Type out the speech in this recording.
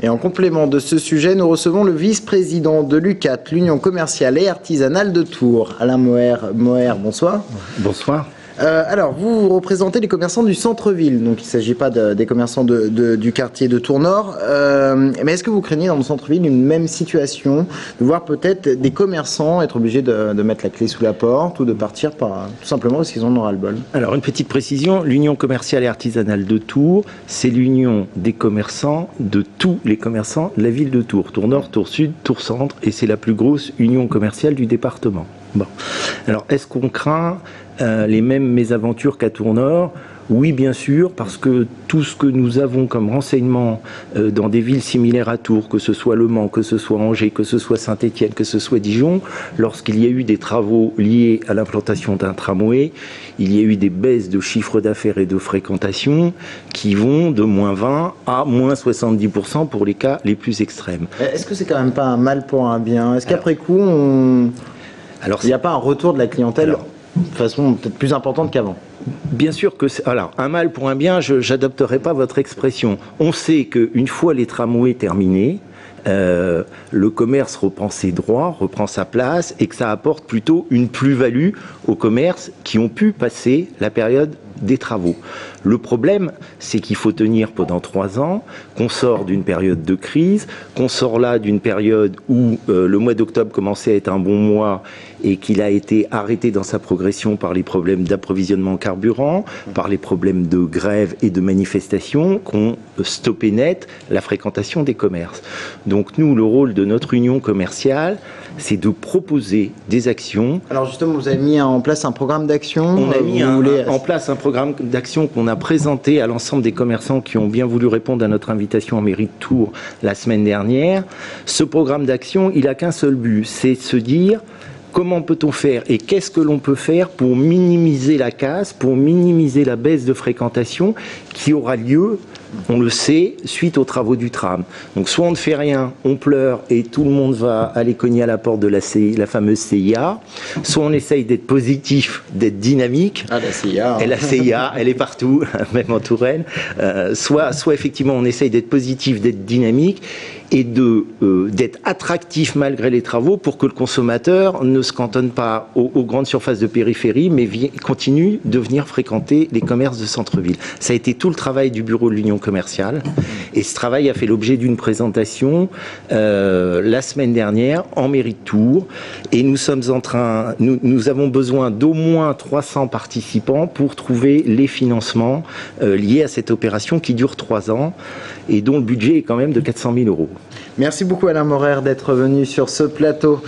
Et en complément de ce sujet, nous recevons le vice-président de l'UCAT, l'Union commerciale et artisanale de Tours, Alain Moher. Bonsoir. Bonsoir. Alors, vous représentez les commerçants du centre-ville, donc il ne s'agit pas des commerçants du quartier de Tours-Nord. Mais est-ce que vous craignez dans le centre-ville une même situation, de voir peut-être des commerçants être obligés de mettre la clé sous la porte ou de partir tout simplement parce qu'ils en ont ras-le-bol? Alors, une petite précision, l'Union commerciale et artisanale de Tours, c'est l'union des commerçants, de tous les commerçants de la ville de Tours. Tours-Nord, Tours-Sud, Tours-Centre, et c'est la plus grosse union commerciale du département. Bon. Alors, est-ce qu'on craint les mêmes mésaventures qu'à Tours-Nord? Oui, bien sûr, parce que tout ce que nous avons comme renseignement dans des villes similaires à Tours, que ce soit Le Mans, que ce soit Angers, que ce soit Saint-Étienne, que ce soit Dijon, lorsqu'il y a eu des travaux liés à l'implantation d'un tramway, il y a eu des baisses de chiffre d'affaires et de fréquentation qui vont de moins 20 à moins 70% pour les cas les plus extrêmes. Est-ce que c'est quand même pas un mal pour un bien? Est-ce qu'après coup, il n'y a pas un retour de la clientèle de façon peut-être plus importante qu'avant? Bien sûr que c'est... Alors, un mal pour un bien, je n'adopterai pas votre expression. On sait qu'une fois les tramways terminés, le commerce reprend ses droits, reprend sa place, et que ça apporte plutôt une plus-value aux commerces qui ont pu passer la période des travaux. Le problème, c'est qu'il faut tenir pendant 3 ans, qu'on sort d'une période de crise, qu'on sort là d'une période où le mois d'octobre commençait à être un bon mois et qu'il a été arrêté dans sa progression par les problèmes d'approvisionnement en carburant, par les problèmes de grève et de manifestation, qu'on stoppé net la fréquentation des commerces. Donc nous, le rôle de notre union commerciale, c'est de proposer des actions. Alors justement, vous avez mis en place un programme d'action. On a mis en place un programme d'action qu'on a présenté à l'ensemble des commerçants qui ont bien voulu répondre à notre invitation en mairie de Tours la semaine dernière. Ce programme d'action, il n'a qu'un seul but, c'est de se dire comment peut-on faire et qu'est-ce que l'on peut faire pour minimiser la casse, pour minimiser la baisse de fréquentation qui aura lieu, on le sait, suite aux travaux du tram. Donc soit on ne fait rien, on pleure et tout le monde va aller cogner à la porte de la fameuse CIA, soit on essaye d'être positif, d'être dynamique. Ah, la CIA. Et la CIA, elle est partout, même en Touraine. Soit effectivement on essaye d'être positif, d'être dynamique et d'être attractif malgré les travaux pour que le consommateur ne se cantonne pas aux grandes surfaces de périphérie, mais continue de venir fréquenter les commerces de centre-ville. Ça a été tout le travail du bureau de l'Union commerciale, et ce travail a fait l'objet d'une présentation la semaine dernière en mairie de Tours, et nous avons besoin d'au moins 300 participants pour trouver les financements liés à cette opération qui dure 3 ans et dont le budget est quand même de 400 000 €. Merci beaucoup Alain Moher d'être venu sur ce plateau.